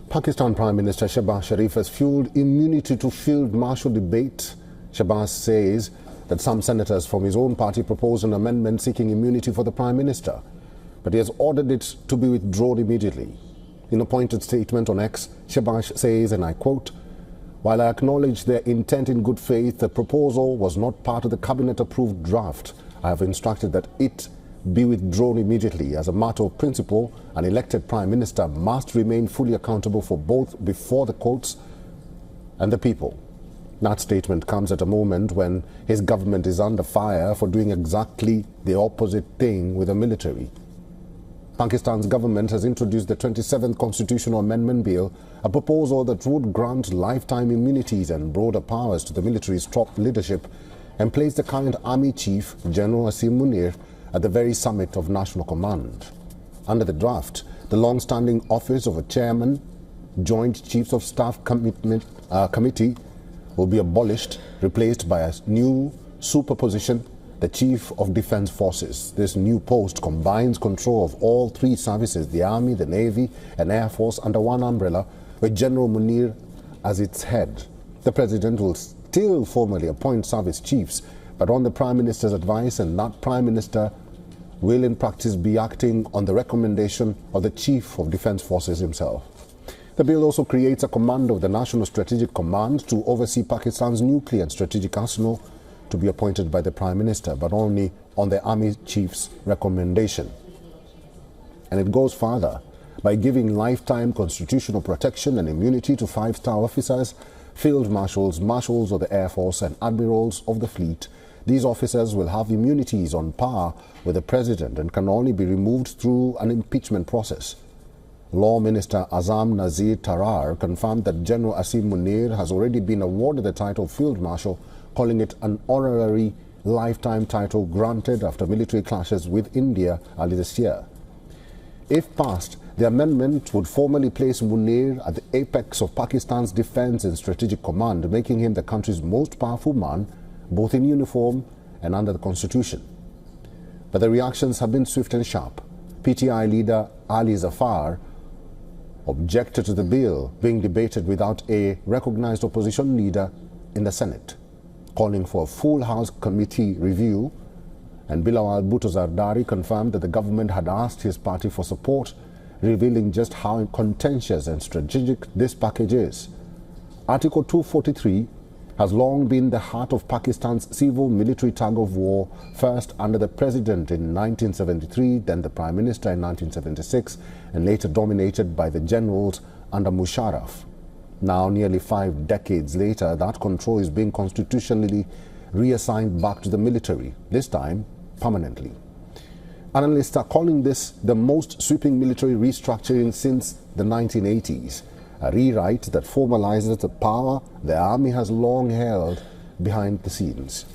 Pakistan Prime Minister Shehbaz Sharif has fueled immunity to field marshal debate. Shehbaz says that some senators from his own party proposed an amendment seeking immunity for the Prime Minister, but he has ordered it to be withdrawn immediately. In a pointed statement on X, Shehbaz says, and I quote, "While I acknowledge their intent in good faith, the proposal was not part of the cabinet-approved draft. I have instructed that it be withdrawn immediately. As a matter of principle, an elected Prime Minister must remain fully accountable for both before the courts and the people." That statement comes at a moment when his government is under fire for doing exactly the opposite thing with the military. Pakistan's government has introduced the 27th Constitutional Amendment Bill, a proposal that would grant lifetime immunities and broader powers to the military's top leadership and place the current Army Chief, General Asim Munir, at the very summit of national command. Under the draft, the long-standing office of a chairman, Joint Chiefs of Staff Committee, will be abolished, replaced by a new superposition, the Chief of Defence Forces. This new post combines control of all three services, the Army, the Navy and Air Force, under one umbrella, with General Munir as its head. The President will still formally appoint service chiefs, but on the Prime Minister's advice, and that Prime Minister will in practice be acting on the recommendation of the Chief of Defence Forces himself. The bill also creates a command of the National Strategic Command to oversee Pakistan's nuclear and strategic arsenal, to be appointed by the Prime Minister, but only on the Army Chief's recommendation. And it goes further by giving lifetime constitutional protection and immunity to five-star officers, field marshals, marshals of the Air Force and admirals of the fleet. These officers will have immunities on par with the President and can only be removed through an impeachment process. Law Minister Azam Nazir Tarar confirmed that General Asim Munir has already been awarded the title Field Marshal, calling it an honorary lifetime title granted after military clashes with India early this year. If passed, the amendment would formally place Munir at the apex of Pakistan's defence and strategic command, making him the country's most powerful man, both in uniform and under the Constitution. But the reactions have been swift and sharp. PTI leader Ali Zafar objected to the bill being debated without a recognized opposition leader in the Senate, calling for a full House committee review, and Bilawal Bhutto Zardari confirmed that the government had asked his party for support, revealing just how contentious and strategic this package is. Article 243 has long been the heart of Pakistan's civil-military tug-of-war, first under the President in 1973, then the Prime Minister in 1976, and later dominated by the generals under Musharraf. Now, nearly 5 decades later, that control is being constitutionally reassigned back to the military, this time permanently. Analysts are calling this the most sweeping military restructuring since the 1980s, a rewrite that formalizes the power the army has long held behind the scenes.